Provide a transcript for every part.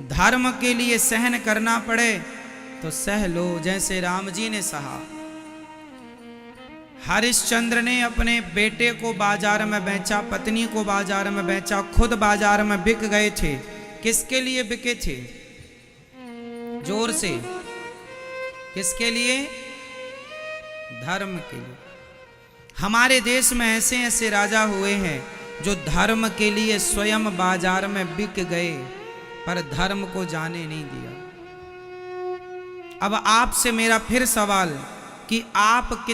धर्म के लिए सहन करना पड़े तो सह लो, जैसे राम जी ने सहा। हरिश्चंद्र ने अपने बेटे को बाजार में बेचा, पत्नी को बाजार में बेचा, खुद बाजार में बिक गए थे। किसके लिए बिके थे? जोर से, किसके लिए? धर्म के लिए। हमारे देश में ऐसे ऐसे राजा हुए हैं जो धर्म के लिए स्वयं बाजार में बिक गए, पर धर्म को जाने नहीं दिया। अब आपसे मेरा फिर सवाल कि आप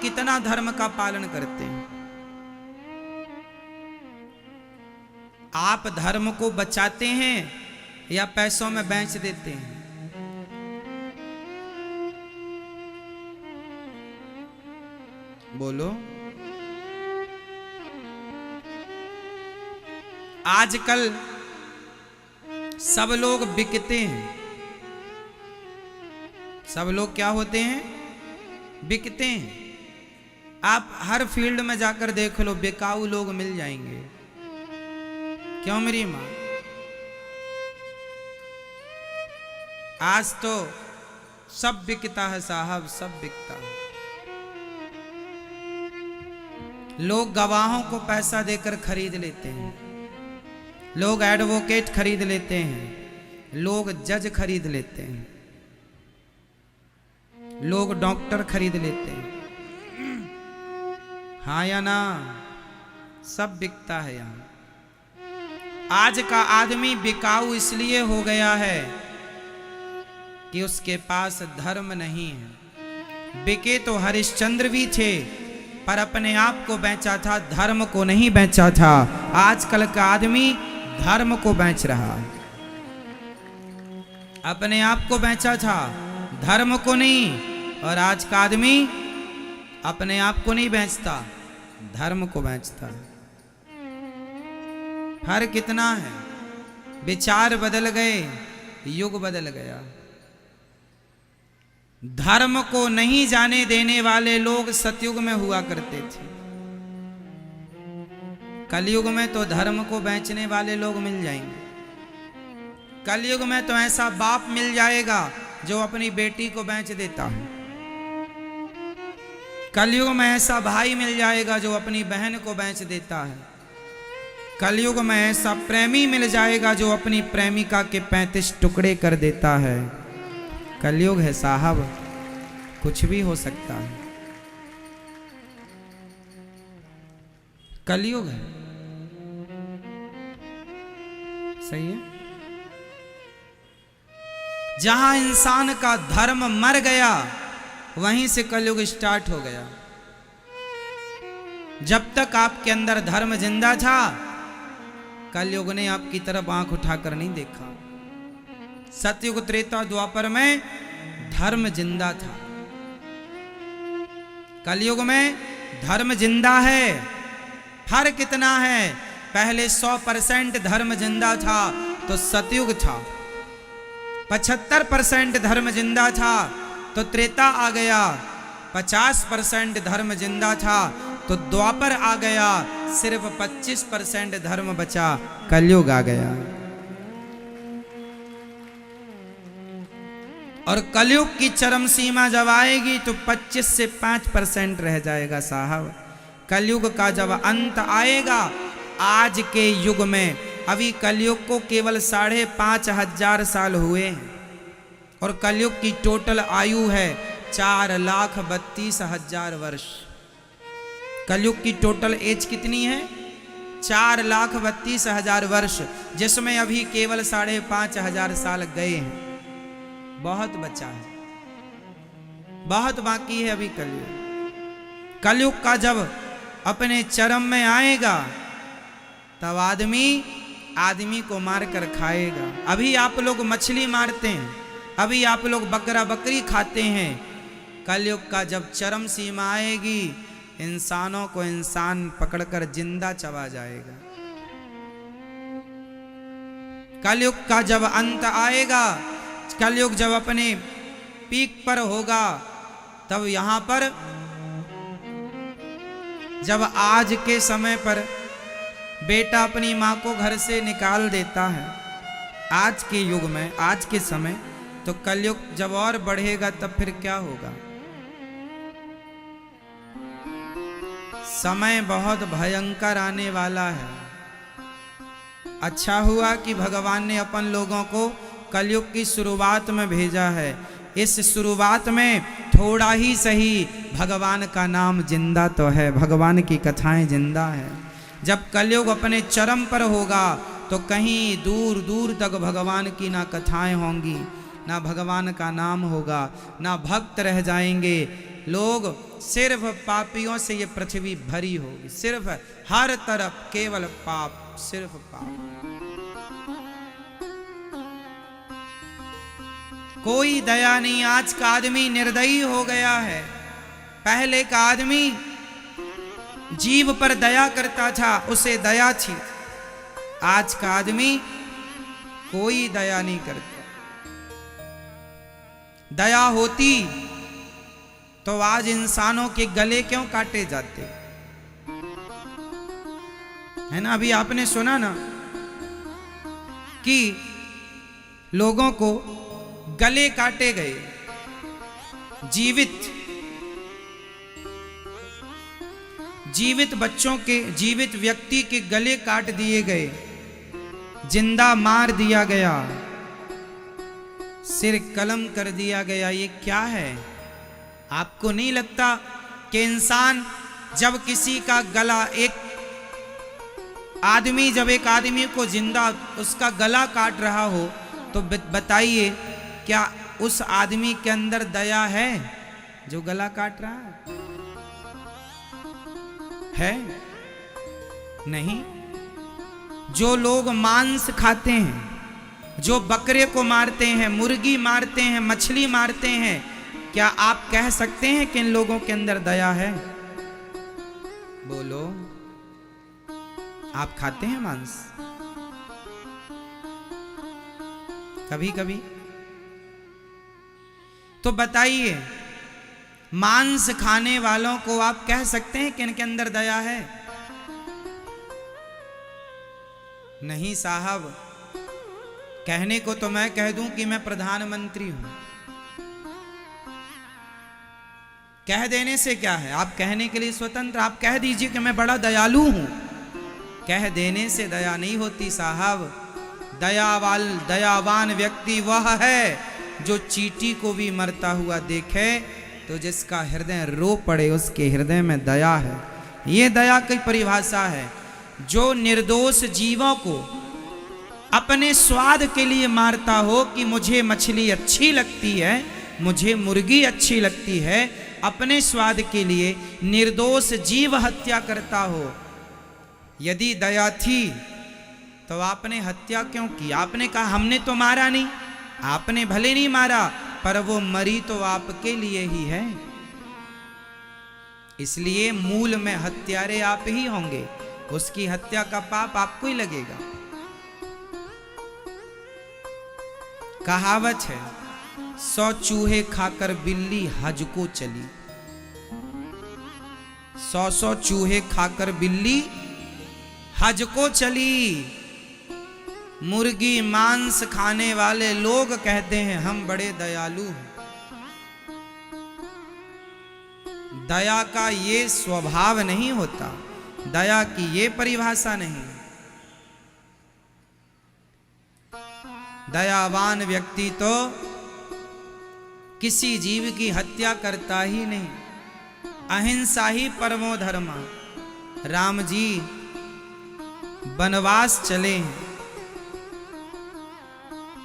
कितना धर्म का पालन करते हैं? आप धर्म को बचाते हैं या पैसों में बेच देते हैं? बोलो। आजकल सब लोग बिकते हैं। सब लोग क्या होते हैं? बिकते हैं। आप हर फील्ड में जाकर देख लो, बिकाऊ लोग मिल जाएंगे। क्यों मेरी मां? आज तो सब बिकता है साहब, सब बिकता है। लोग गवाहों को पैसा देकर खरीद लेते हैं, लोग एडवोकेट खरीद लेते हैं, लोग जज खरीद लेते हैं, लोग डॉक्टर खरीद लेते हैं। हाँ या ना? सब बिकता है यहां। आज का आदमी बिकाऊ इसलिए हो गया है कि उसके पास धर्म नहीं है। बिके तो हरिश्चंद्र भी थे, पर अपने आप को बेचा था, धर्म को नहीं बेचा था। आजकल का आदमी धर्म को बेच रहा है। अपने आप को बेचा था, धर्म को नहीं। और आज का आदमी अपने आप को नहीं बेचता, धर्म को बेचता है। फर्क कितना है? विचार बदल गए, युग बदल गया। धर्म को नहीं जाने देने वाले लोग सतयुग में हुआ करते थे। कलयुग में तो धर्म को बेचने वाले लोग मिल जाएंगे। कलयुग में तो ऐसा बाप मिल जाएगा जो अपनी बेटी को बेच देता है। कलयुग में ऐसा भाई मिल जाएगा जो अपनी बहन को बेच देता है। कलयुग में ऐसा प्रेमी मिल जाएगा जो अपनी प्रेमिका के 35 टुकड़े कर देता है। कलयुग है साहब, कुछ भी हो सकता है। कलयुग है, सही है। जहां इंसान का धर्म मर गया, वहीं से कलयुग स्टार्ट हो गया। जब तक आपके अंदर धर्म जिंदा था, कलयुग ने आपकी तरफ आंख उठाकर नहीं देखा। सतयुग त्रेता द्वापर में धर्म जिंदा था। कलयुग में धर्म जिंदा है। फर्क कितना है? पहले 100% धर्म जिंदा था तो सतयुग था। 75% धर्म जिंदा था तो त्रेता आ गया। 50% धर्म जिंदा था तो द्वापर आ गया। सिर्फ 25% धर्म बचा, कलयुग आ गया। और कलयुग की चरम सीमा जब आएगी तो 25 से 5% रह जाएगा साहब। कलयुग का जब अंत आएगा, आज के युग में, अभी कलयुग को केवल 5,500 साल हुए हैं और कलयुग की टोटल आयु है 4,32,000 वर्ष। कलयुग की टोटल एज कितनी है? 4,32,000 वर्ष, जिसमें अभी केवल 5,500 साल गए हैं। बहुत बचा है, बहुत बाकी है अभी कलयुग। कलयुग का जब अपने चरम में आएगा, तब आदमी को मार कर खाएगा। अभी आप लोग मछली मारते हैं, अभी आप लोग बकरा बकरी खाते हैं। कलयुग का जब चरम सीमा आएगी, इंसानों को इंसान पकड़कर जिंदा चबा जाएगा। कलयुग का जब अंत आएगा, कलयुग जब अपने पीक पर होगा, तब यहां पर जब आज के समय पर बेटा अपनी मां को घर से निकाल देता है, आज के युग में, आज के समय, तो कलयुग जब और बढ़ेगा तब फिर क्या होगा। समय बहुत भयंकर आने वाला है। अच्छा हुआ कि भगवान ने अपन लोगों को कलयुग की शुरुआत में भेजा है। इस शुरुआत में थोड़ा ही सही भगवान का नाम जिंदा तो है, भगवान की कथाएं जिंदा है। जब कलयुग अपने चरम पर होगा तो कहीं दूर दूर तक भगवान की ना कथाएं होंगी, ना भगवान का नाम होगा, ना भक्त रह जाएंगे। लोग सिर्फ पापियों से ये पृथ्वी भरी होगी, सिर्फ हर तरफ केवल पाप, सिर्फ पाप। कोई दया नहीं। आज का आदमी निर्दयी हो गया है। पहले का आदमी जीव पर दया करता था, उसे दया थी। आज का आदमी कोई दया नहीं करता। दया होती तो आज इंसानों के गले क्यों काटे जाते, है ना। अभी आपने सुना ना कि लोगों को गले काटे गए, जीवित बच्चों के, जीवित व्यक्ति के गले काट दिए गए, जिंदा मार दिया गया, सिर कलम कर दिया गया। ये क्या है? आपको नहीं लगता कि इंसान जब किसी का गला, एक आदमी जब एक आदमी को जिंदा उसका गला काट रहा हो तो बताइए क्या उस आदमी के अंदर दया है जो गला काट रहा है? नहीं। जो लोग मांस खाते हैं, जो बकरे को मारते हैं, मुर्गी मारते हैं, मछली मारते हैं, क्या आप कह सकते हैं कि इन लोगों के अंदर दया है? बोलो, आप खाते हैं मांस कभी कभी? तो बताइए, मांस खाने वालों को आप कह सकते हैं कि इनके अंदर दया है? नहीं साहब। कहने को तो मैं कह दूं कि मैं प्रधानमंत्री हूं, कह देने से क्या है? आप कहने के लिए स्वतंत्र, आप कह दीजिए कि मैं बड़ा दयालु हूं। कह देने से दया नहीं होती साहब। दयावान व्यक्ति वह है जो चींटी को भी मरता हुआ देखे तो जिसका हृदय रो पड़े, उसके हृदय में दया है। ये दया की परिभाषा है। जो निर्दोष जीवों को अपने स्वाद के लिए मारता हो कि मुझे मछली अच्छी लगती है, मुझे मुर्गी अच्छी लगती है, अपने स्वाद के लिए निर्दोष जीव हत्या करता हो, यदि दया थी तो आपने हत्या क्यों की? आपने कहा हमने तो मारा नहीं। आपने भले नहीं मारा, पर वो मरी तो आपके लिए ही है। इसलिए मूल में हत्यारे आप ही होंगे, उसकी हत्या का पाप आपको ही लगेगा। कहावत है, 100 चूहे खाकर बिल्ली हज को चली। 100 चूहे खाकर बिल्ली हज को चली। मुर्गी मांस खाने वाले लोग कहते हैं हम बड़े दयालु हैं। दया का ये स्वभाव नहीं होता, दया की ये परिभाषा नहीं। दयावान व्यक्ति तो किसी जीव की हत्या करता ही नहीं। अहिंसा ही परमो धर्म। राम जी वनवास चले हैं,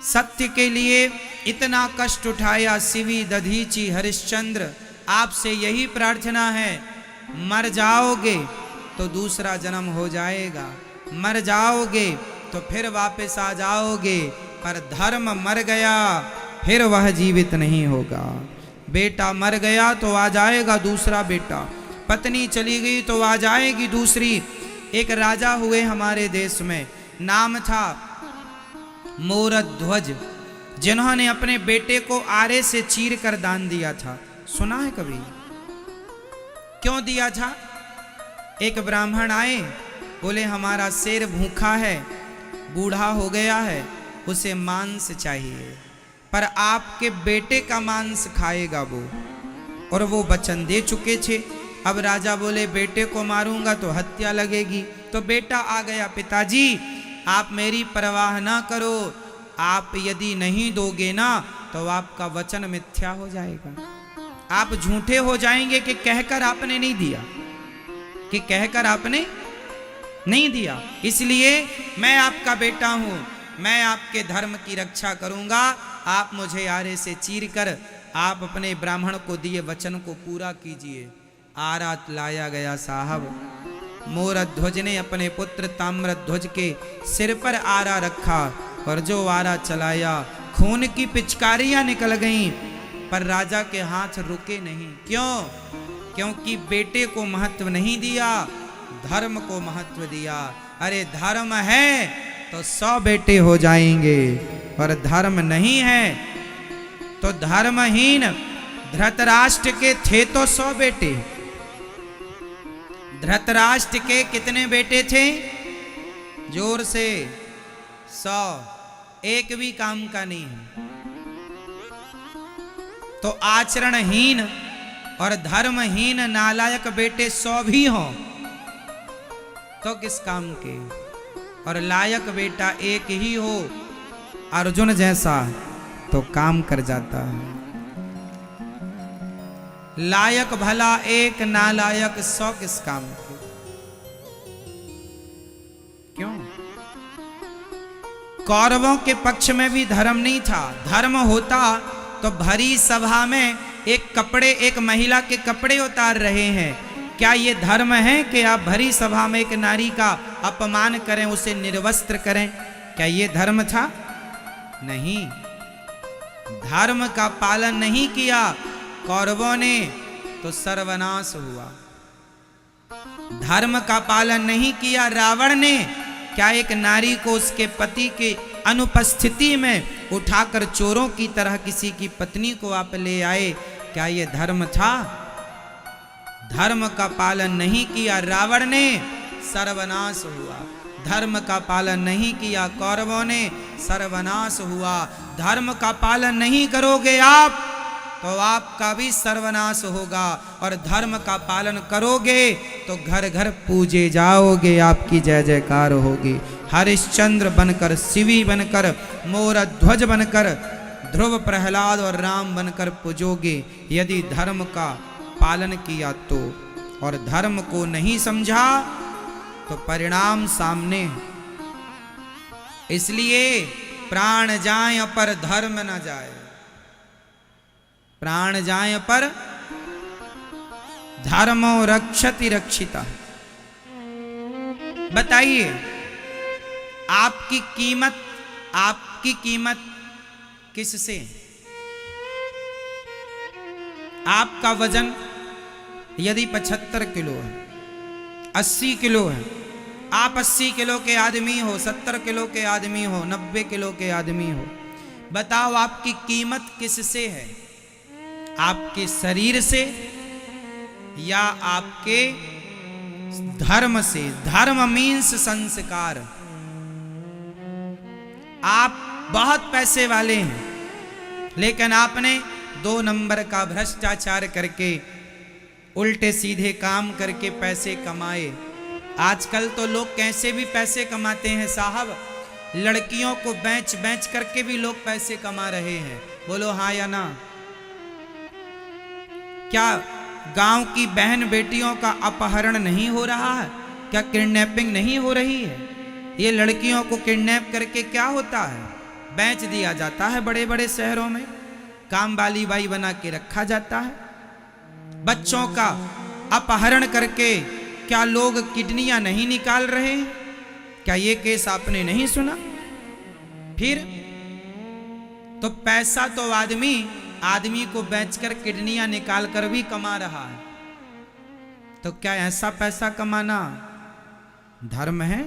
सत्य के लिए इतना कष्ट उठाया। शिवी दधीची हरिश्चंद्र, आपसे यही प्रार्थना है, मर जाओगे तो दूसरा जन्म हो जाएगा, मर जाओगे तो फिर वापस आ जाओगे, पर धर्म मर गया फिर वह जीवित नहीं होगा। बेटा मर गया तो आ जाएगा दूसरा बेटा, पत्नी चली गई तो आ जाएगी दूसरी। एक राजा हुए हमारे देश में, नाम था मोरध्वज, जिन्होंने अपने बेटे को आरे से चीर कर दान दिया था। सुना है कभी? क्यों दिया था? एक ब्राह्मण आए, बोले हमारा शेर भूखा है, बूढ़ा हो गया है, उसे मांस चाहिए, पर आपके बेटे का मांस खाएगा वो, और वो वचन दे चुके थे। अब राजा बोले बेटे को मारूंगा तो हत्या लगेगी। तो बेटा आ गया, पिताजी आप मेरी परवाह ना करो, आप यदि नहीं दोगे ना तो आपका वचन मिथ्या हो जाएगा, आप झूठे हो जाएंगे कि कहकर आपने नहीं दिया, कि कहकर आपने नहीं दिया। इसलिए मैं आपका बेटा हूं, मैं आपके धर्म की रक्षा करूंगा, आप मुझे आरे से चीर कर आप अपने ब्राह्मण को दिए वचन को पूरा कीजिए। आरा लाया गया साहब, मोरध्वज ने अपने पुत्र ताम्रध्वज के सिर पर आरा रखा और जो आरा चलाया खून की पिचकारियां निकल गईं, पर राजा के हाथ रुके नहीं। क्यों? क्योंकि बेटे को महत्व नहीं दिया, धर्म को महत्व दिया। अरे धर्म है तो 100 बेटे हो जाएंगे, और धर्म नहीं है तो धर्महीन धृतराष्ट्र के थे तो 100 बेटे। धृतराष्ट्र के कितने बेटे थे? जोर से 100, एक भी काम का नहीं है। तो आचरणहीन और धर्महीन नालायक बेटे 100 भी हों तो किस काम के, और लायक बेटा एक ही हो अर्जुन जैसा तो काम कर जाता है। लायक भला एक, नालायक 100 किस काम के? क्यों? कौरवों के पक्ष में भी धर्म नहीं था। धर्म होता तो भरी सभा में एक महिला के कपड़े उतार रहे हैं, क्या ये धर्म है कि आप भरी सभा में एक नारी का अपमान करें, उसे निर्वस्त्र करें? क्या ये धर्म था? नहीं। धर्म का पालन नहीं किया कौरवों ने तो सर्वनाश हुआ। धर्म का पालन नहीं किया रावण ने, क्या एक नारी को उसके पति के अनुपस्थिति में उठाकर चोरों की तरह किसी की पत्नी को आप ले आए? क्या ये धर्म था? धर्म का पालन नहीं किया रावण ने, सर्वनाश हुआ। धर्म का पालन नहीं किया कौरवों ने, सर्वनाश हुआ। धर्म का पालन नहीं करोगे आप तो आपका भी सर्वनाश होगा, और धर्म का पालन करोगे तो घर घर पूजे जाओगे, आपकी जय जयकार होगी। हरिश्चंद्र बनकर, शिवी बनकर, मोरध्वज बनकर, ध्रुव, प्रहलाद और राम बनकर पूजोगे यदि धर्म का पालन किया तो। और धर्म को नहीं समझा तो परिणाम सामने। इसलिए प्राण जाए पर धर्म न जाए, प्राण जाए पर धर्मो रक्षति रक्षिता। बताइए आपकी कीमत किससे? आपका वजन यदि 75 किलो है, 80 किलो है, आप 80 किलो के आदमी हो, 70 किलो के आदमी हो, 90 किलो के आदमी हो, बताओ आपकी कीमत किससे है? आपके शरीर से या आपके धर्म से? धर्म मीन्स संस्कार। आप बहुत पैसे वाले हैं लेकिन आपने 2 नंबर का भ्रष्टाचार करके, उल्टे सीधे काम करके पैसे कमाए। आजकल तो लोग कैसे भी पैसे कमाते हैं साहब, लड़कियों को बेच बेच करके भी लोग पैसे कमा रहे हैं। बोलो हाँ या ना? क्या गांव की बहन बेटियों का अपहरण नहीं हो रहा है? क्या किडनैपिंग नहीं हो रही है? ये लड़कियों को किडनैप करके क्या होता है, बेच दिया जाता है। बड़े बड़े शहरों में काम वाली बाई बना के रखा जाता है। बच्चों का अपहरण करके क्या लोग किडनियां नहीं निकाल रहे हैं? क्या ये केस आपने नहीं सुना? फिर तो पैसा तो आदमी को बेचकर किडनियां निकाल कर भी कमा रहा है। तो क्या ऐसा पैसा कमाना धर्म है?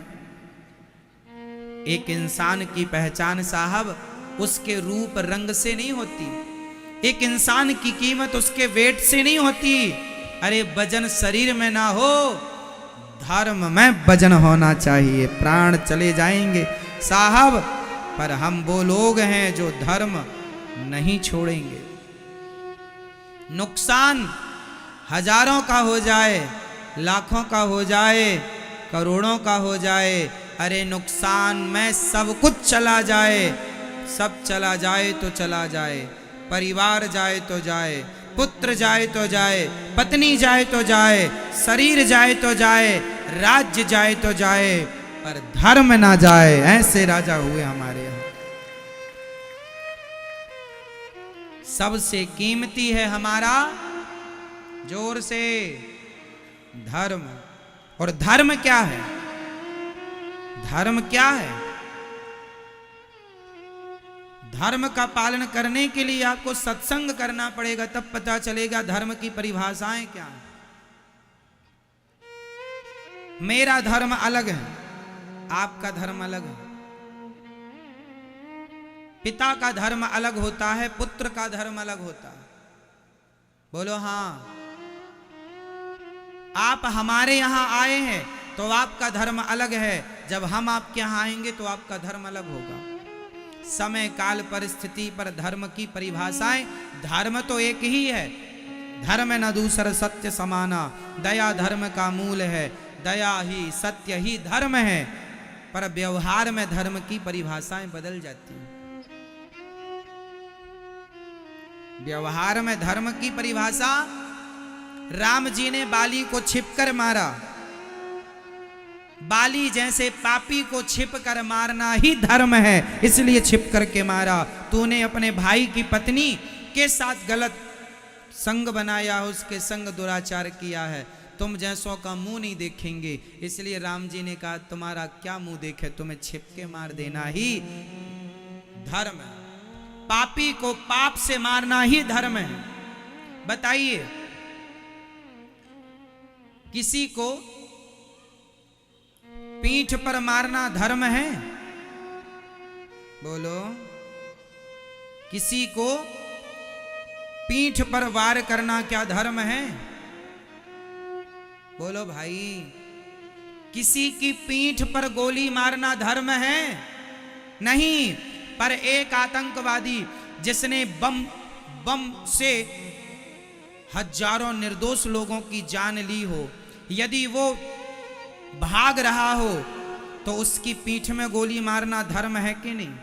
एक इंसान की पहचान साहब उसके रूप रंग से नहीं होती, एक इंसान की कीमत उसके वेट से नहीं होती। अरे वजन शरीर में ना हो, धर्म में वजन होना चाहिए। प्राण चले जाएंगे साहब, पर हम वो लोग हैं जो धर्म नहीं छोड़ेंगे। नुकसान हजारों का हो जाए, लाखों का हो जाए, करोड़ों का हो जाए, अरे नुकसान में सब कुछ चला जाए, सब चला जाए तो चला जाए, परिवार जाए तो जाए, पुत्र जाए तो जाए, पत्नी जाए तो जाए, शरीर जाए तो जाए, राज्य जाए तो जाए, पर धर्म ना जाए। ऐसे राजा हुए हमारे यहाँ। सबसे कीमती है हमारा, जोर से, धर्म। और धर्म क्या है? धर्म क्या है? धर्म का पालन करने के लिए आपको सत्संग करना पड़ेगा, तब पता चलेगा धर्म की परिभाषाएं क्या है। मेरा धर्म अलग है, आपका धर्म अलग है। पिता का धर्म अलग होता है, पुत्र का धर्म अलग होता है। बोलो हाँ। आप हमारे यहां आए हैं तो आपका धर्म अलग है, जब हम आपके यहां आएंगे तो आपका धर्म अलग होगा। समय काल परिस्थिति पर धर्म की परिभाषाएं, धर्म तो एक ही है, धर्म न दूसर सत्य समाना, दया धर्म का मूल है, दया ही सत्य ही धर्म है। पर व्यवहार में धर्म की परिभाषाएं बदल जाती हैं। व्यवहार में धर्म की परिभाषा, राम जी ने बाली को छिपकर मारा, बाली जैसे पापी को छिपकर मारना ही धर्म है, इसलिए छिप करके मारा। तूने अपने भाई की पत्नी के साथ गलत संग बनाया, उसके संग दुराचार किया है, तुम जैसों का मुंह नहीं देखेंगे, इसलिए राम जी ने कहा तुम्हारा क्या मुंह देखे, तुम्हें छिप के मार देना ही धर्म है। पापी को पाप से मारना ही धर्म है। बताइए, किसी को पीठ पर मारना धर्म है? बोलो। किसी को पीठ पर वार करना क्या धर्म है? बोलो भाई। किसी की पीठ पर गोली मारना धर्म है? नहीं। पर एक आतंकवादी जिसने बम से हजारों निर्दोष लोगों की जान ली हो, यदि वो भाग रहा हो तो उसकी पीठ में गोली मारना धर्म है कि नहीं?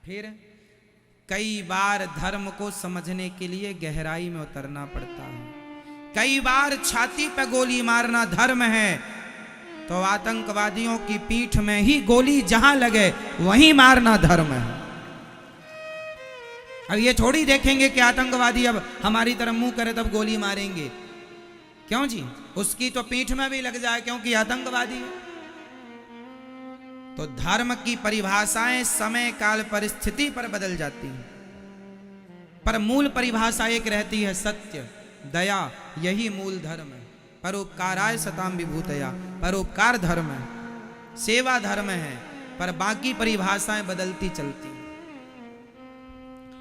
फिर कई बार धर्म को समझने के लिए गहराई में उतरना पड़ता है। कई बार छाती पे गोली मारना धर्म है, तो आतंकवादियों की पीठ में ही गोली जहां लगे वहीं मारना धर्म है। अब ये थोड़ी देखेंगे कि आतंकवादी अब हमारी तरफ मुंह करे तब गोली मारेंगे, क्यों जी? उसकी तो पीठ में भी लग जाए, क्योंकि आतंकवादी है। तो धर्म की परिभाषाएं समय काल परिस्थिति पर बदल जाती हैं, पर मूल परिभाषा एक रहती है, सत्य, दया, यही मूल धर्म है। परोपकाराय सताम विभूतया, परोपकार धर्म है, सेवा धर्म है, पर बाकी परिभाषाएं बदलती चलती।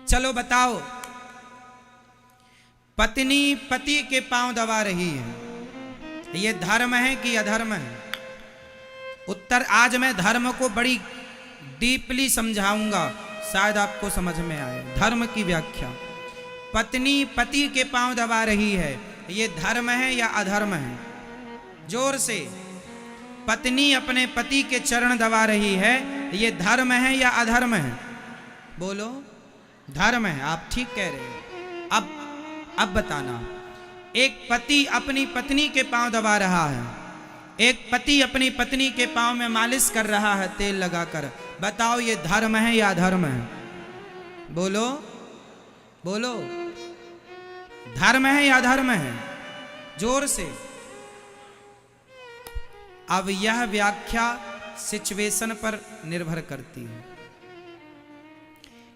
चलो बताओ, पत्नी पति के पांव दबा रही है, ये धर्म है कि अधर्म है? उत्तर आज मैं धर्म को बड़ी डीपली समझाऊंगा, शायद आपको समझ में आए धर्म की व्याख्या। पत्नी पति के पांव दबा रही है, ये धर्म है या अधर्म है? जोर से। पत्नी अपने पति के चरण दबा रही है, ये धर्म है या अधर्म है? बोलो। धर्म है। आप ठीक कह रहे हैं। अब बताना, एक पति अपनी पत्नी के पांव दबा रहा है, एक पति अपनी पत्नी के पांव में मालिश कर रहा है तेल लगाकर, बताओ ये धर्म है या अधर्म है? बोलो बोलो। धर्म है या अधर्म है? जोर से। अब यह व्याख्या सिचुएशन पर निर्भर करती है।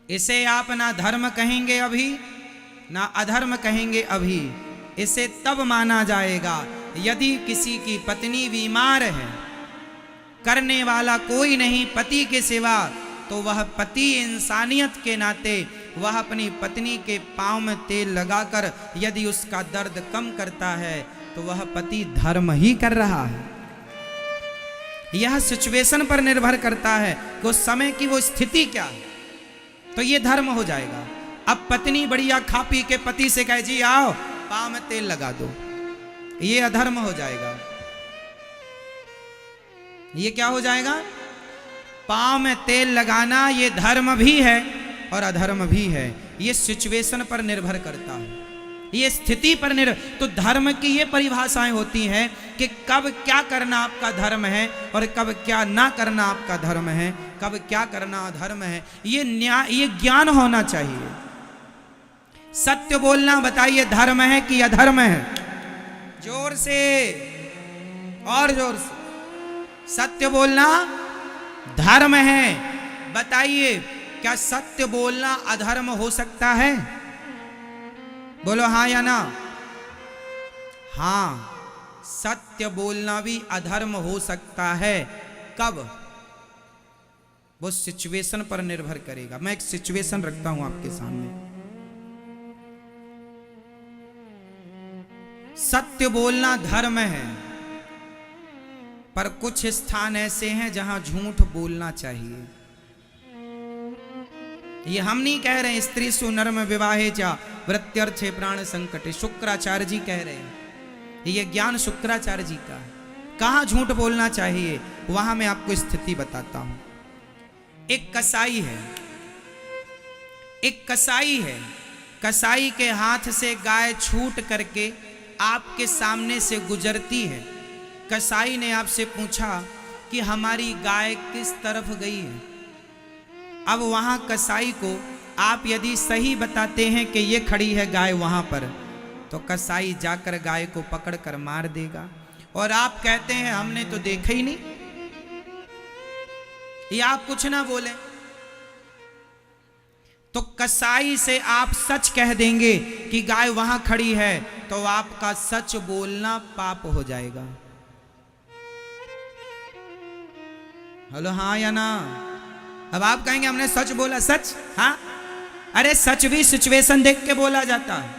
इसे आप ना धर्म कहेंगे अभी, ना अधर्म कहेंगे अभी। इसे तब माना जाएगा यदि किसी की पत्नी बीमार है, करने वाला कोई नहीं पति के सिवा, तो वह पति इंसानियत के नाते वह अपनी पत्नी के पांव में तेल लगाकर यदि उसका दर्द कम करता है तो वह पति धर्म ही कर रहा है। यह सिचुएशन पर निर्भर करता है कि उस समय की वो स्थिति क्या है, तो ये धर्म हो जाएगा। अब पत्नी बढ़िया खा पी के पति से कहे जी आओ पाँव में तेल लगा दो, ये अधर्म हो जाएगा। ये क्या हो जाएगा? पाँव में तेल लगाना ये धर्म भी है और अधर्म भी है। ये सिचुएशन पर निर्भर करता है, ये स्थिति पर निर्भर। तो धर्म की ये परिभाषाएं होती हैं कि कब क्या करना आपका धर्म है और कब क्या ना करना आपका धर्म है, कब क्या करना अधर्म है। ये न्याय, ये ज्ञान होना चाहिए। सत्य बोलना बताइए धर्म है कि अधर्म है? जोर से और जोर से। सत्य बोलना धर्म है, बताइए क्या सत्य बोलना अधर्म हो सकता है? बोलो हाँ या ना। हाँ, सत्य बोलना भी अधर्म हो सकता है। कब? वो सिचुएशन पर निर्भर करेगा। मैं एक सिचुएशन रखता हूं आपके सामने। सत्य बोलना धर्म है, पर कुछ स्थान ऐसे हैं जहां झूठ बोलना चाहिए। ये हम नहीं कह रहे हैं, स्त्री सु नर्म विवाहे चा वृत्त्यर्थे प्राण संकटे, शुक्राचार्य जी कह रहे हैं। ये ज्ञान शुक्राचार्य जी का है। कहां झूठ बोलना चाहिए वहां मैं आपको स्थिति बताता हूं। एक कसाई है, एक कसाई है, कसाई के हाथ से गाय छूट करके आपके सामने से गुजरती है। कसाई ने आपसे पूछा कि हमारी गाय किस तरफ गई है। अब वहां कसाई को आप यदि सही बताते हैं कि ये खड़ी है गाय वहां पर, तो कसाई जाकर गाय को पकड़कर मार देगा। और आप कहते हैं हमने तो देखा ही नहीं, या आप कुछ ना बोले, तो कसाई से आप सच कह देंगे कि गाय वहां खड़ी है, तो आपका सच बोलना पाप हो जाएगा। हेलो हाँ या ना? अब आप कहेंगे हमने सच बोला। सच? हाँ, अरे सच भी सिचुएशन देख के बोला जाता है।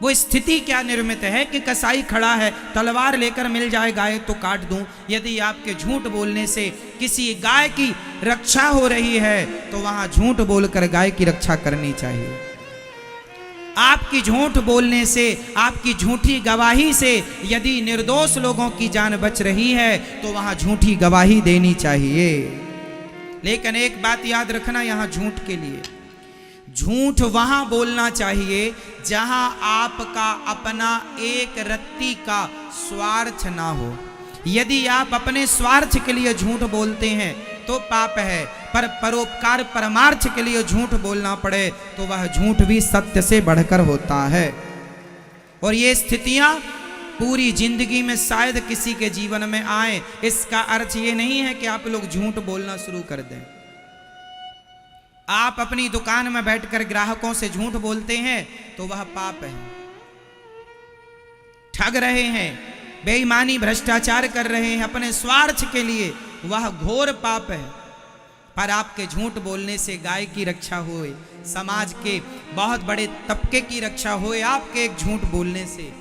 वो स्थिति क्या निर्मित है कि कसाई खड़ा है, तलवार लेकर मिल जाए गाय तो काट दूं। यदि आपके झूठ बोलने से किसी गाय की रक्षा हो रही है तो वहां झूठ बोलकर गाय की रक्षा करनी चाहिए। आपकी झूठ बोलने से, आपकी झूठी गवाही से यदि निर्दोष लोगों की जान बच रही है तो वहां झूठी गवाही देनी चाहिए। लेकिन एक बात याद रखना यहां झूठ के लिए, झूठ वहां बोलना चाहिए जहां आपका अपना एक रत्ती का स्वार्थ ना हो। यदि आप अपने स्वार्थ के लिए झूठ बोलते हैं तो पाप है, पर परोपकार परमार्थ के लिए झूठ बोलना पड़े तो वह झूठ भी सत्य से बढ़कर होता है। और ये स्थितियां पूरी जिंदगी में शायद किसी के जीवन में आए। इसका अर्थ ये नहीं है कि आप लोग झूठ बोलना शुरू कर दें। आप अपनी दुकान में बैठकर ग्राहकों से झूठ बोलते हैं तो वह पाप है। ठग रहे हैं, बेईमानी भ्रष्टाचार कर रहे हैं अपने स्वार्थ के लिए, वह घोर पाप है। पर आपके झूठ बोलने से गाय की रक्षा होए, समाज के बहुत बड़े तबके की रक्षा होए आपके एक झूठ बोलने से,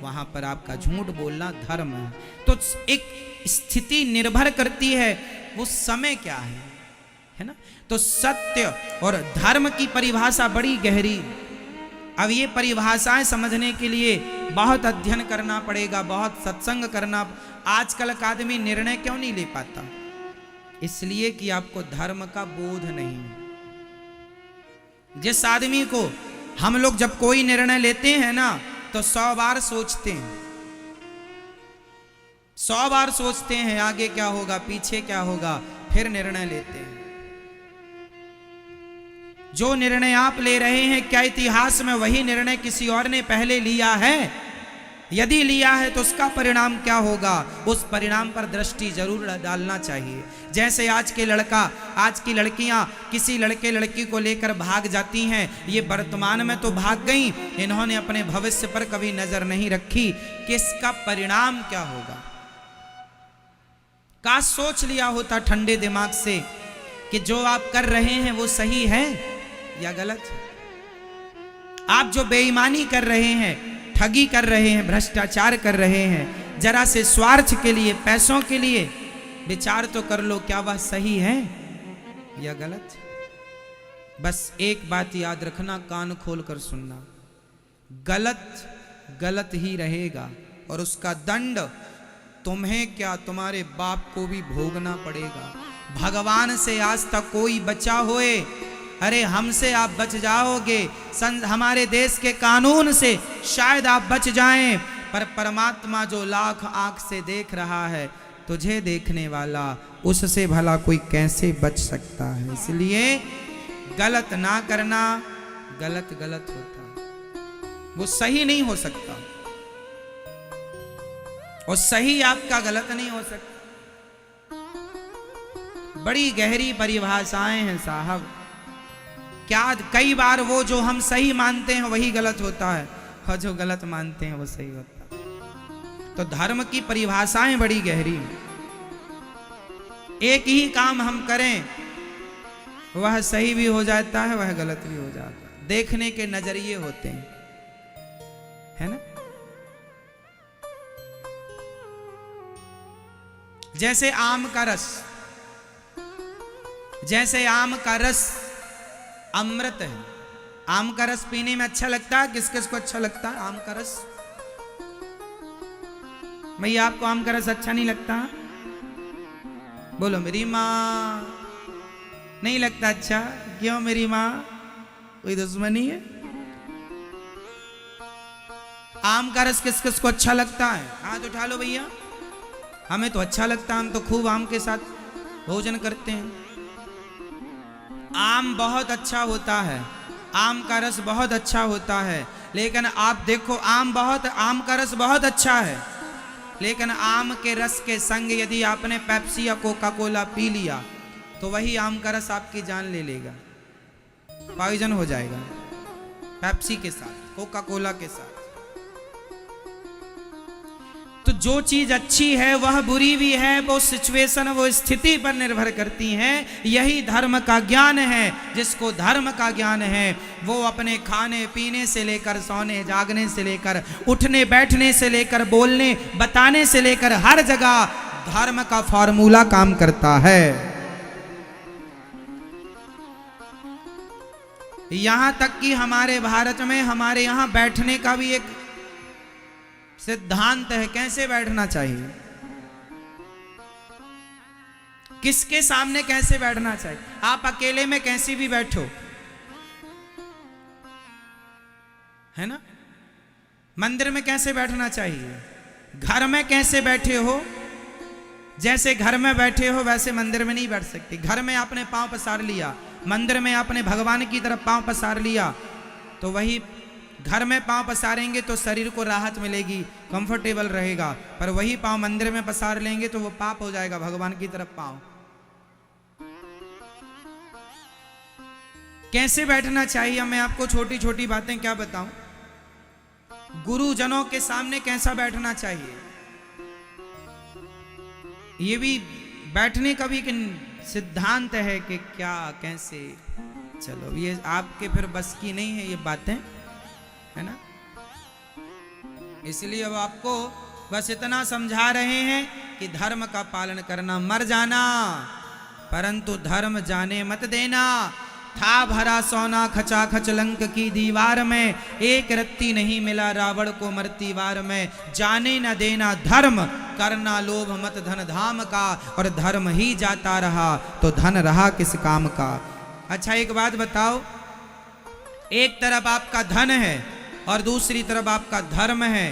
वहां पर आपका झूठ बोलना धर्म है। तो एक स्थिति निर्भर करती है वो समय क्या है ना। तो सत्य और धर्म की परिभाषा बड़ी गहरी। अब ये परिभाषाएं समझने के लिए बहुत अध्ययन करना पड़ेगा, बहुत सत्संग करना। आजकल का आदमी निर्णय क्यों नहीं ले पाता? इसलिए कि आपको धर्म का बोध नहीं। जिस आदमी को हम लोग जब कोई निर्णय लेते हैं ना तो 100 बार सोचते हैं, 100 बार सोचते हैं आगे क्या होगा पीछे क्या होगा, फिर निर्णय लेते हैं। जो निर्णय आप ले रहे हैं क्या इतिहास में वही निर्णय किसी और ने पहले लिया है? यदि लिया है तो उसका परिणाम क्या होगा, उस परिणाम पर दृष्टि जरूर डालना चाहिए। जैसे आज के लड़का, आज की लड़कियां किसी लड़के लड़की को लेकर भाग जाती हैं, ये वर्तमान में तो भाग गई, इन्होंने अपने भविष्य पर कभी नजर नहीं रखी कि इसका परिणाम क्या होगा। काश सोच लिया होता ठंडे दिमाग से कि जो आप कर रहे हैं वो सही है या गलत है। आप जो बेईमानी कर रहे हैं, ठगी कर रहे हैं, भ्रष्टाचार कर रहे हैं, जरा से स्वार्थ के लिए, पैसों के लिए विचार तो कर लो, क्या वह सही है या गलत? बस एक बात याद रखना, कान खोल कर सुनना, गलत गलत ही रहेगा और उसका दंड तुम्हें क्या, तुम्हारे बाप को भी भोगना पड़ेगा। भगवान से आज तक कोई बचा होए, अरे हमसे आप बच जाओगे, हमारे देश के कानून से शायद आप बच जाएं, पर परमात्मा जो लाख आंख से देख रहा है, तुझे देखने वाला, उससे भला कोई कैसे बच सकता है। इसलिए गलत ना करना, गलत गलत होता है, वो सही नहीं हो सकता, और सही आपका गलत नहीं हो सकता। बड़ी गहरी परिभाषाएं हैं साहब। क्या कई बार वो जो हम सही मानते हैं वही गलत होता है, और जो गलत मानते हैं वो सही होता है। तो धर्म की परिभाषाएं बड़ी गहरी हैं। एक ही काम हम करें, वह सही भी हो जाता है, वह गलत भी हो जाता है। देखने के नजरिए होते हैं, है ना। जैसे आम का रस, जैसे आम का रस अमृत है। आम का रस पीने में अच्छा लगता है, किस किस को अच्छा लगता है आम का रस? भैया आपको आम का रस अच्छा नहीं लगता? बोलो मेरी माँ नहीं लगता अच्छा। क्यों मेरी माँ, कोई दुश्मनी है? आम का रस किस किस को अच्छा लगता है? हाथ उठा लो भैया। हमें तो अच्छा लगता है, हम तो खूब आम के साथ भोजन करते हैं। आम बहुत अच्छा होता है, आम का रस बहुत अच्छा होता है, लेकिन आप देखो आम का रस बहुत अच्छा है, लेकिन आम के रस के संग यदि आपने पेप्सी या कोका कोला पी लिया तो वही आम का रस आपकी जान ले लेगा, पॉइजन हो जाएगा। पेप्सी के साथ, कोका कोला के साथ। तो जो चीज अच्छी है वह बुरी भी है, वो सिचुएशन, वो स्थिति पर निर्भर करती है। यही धर्म का ज्ञान है। जिसको धर्म का ज्ञान है वो अपने खाने पीने से लेकर, सोने जागने से लेकर, उठने बैठने से लेकर, बोलने बताने से लेकर, हर जगह धर्म का फॉर्मूला काम करता है। यहां तक कि हमारे भारत में, हमारे यहां बैठने का भी एक सिद्धांत है, कैसे बैठना चाहिए, किसके सामने कैसे बैठना चाहिए। आप अकेले में कैसे भी बैठो, है ना। मंदिर में कैसे बैठना चाहिए, घर में कैसे बैठे हो, जैसे घर में बैठे हो वैसे मंदिर में नहीं बैठ सकते। घर में आपने पांव पसार लिया, मंदिर में आपने भगवान की तरफ पांव पसार लिया, तो वही घर में पांव पसारेंगे तो शरीर को राहत मिलेगी, कंफर्टेबल रहेगा, पर वही पांव मंदिर में पसार लेंगे तो वो पाप हो जाएगा भगवान की तरफ पांव। कैसे बैठना चाहिए, मैं आपको छोटी छोटी बातें क्या बताऊं। गुरुजनों के सामने कैसा बैठना चाहिए, ये भी बैठने का भी सिद्धांत है कि क्या कैसे। चलो ये आपके फिर बस की नहीं है ये बातें, है ना। इसलिए अब आपको बस इतना समझा रहे हैं कि धर्म का पालन करना, मर जाना परंतु धर्म जाने मत देना। था भरा सोना खचाखच लंक की दीवार में, एक रत्ती नहीं मिला रावण को मरती वार में। जाने न देना धर्म, करना लोभ मत धन धाम का, और धर्म ही जाता रहा तो धन रहा किस काम का। अच्छा एक बात बताओ, एक तरफ आपका धन है और दूसरी तरफ आपका धर्म है,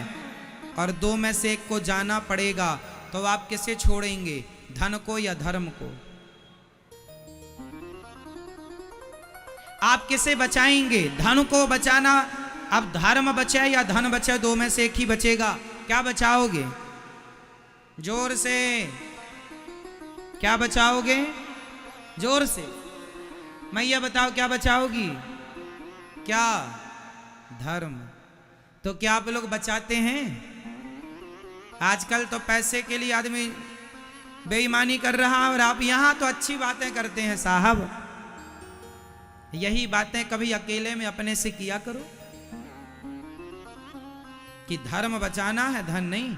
और दो में से एक को जाना पड़ेगा, तो आप किसे छोड़ेंगे, धन को या धर्म को? आप किसे बचाएंगे, धन को बचाना। अब धर्म बचे या धन बचे, दो में से एक ही बचेगा, क्या बचाओगे? जोर से क्या बचाओगे, जोर से मैया बताओ क्या बचाओगी? क्या? धर्म। तो क्या आप लोग बचाते हैं? आजकल तो पैसे के लिए आदमी बेईमानी कर रहा है, और आप यहां तो अच्छी बातें करते हैं साहब। यही बातें कभी अकेले में अपने से किया करो कि धर्म बचाना है, धन नहीं।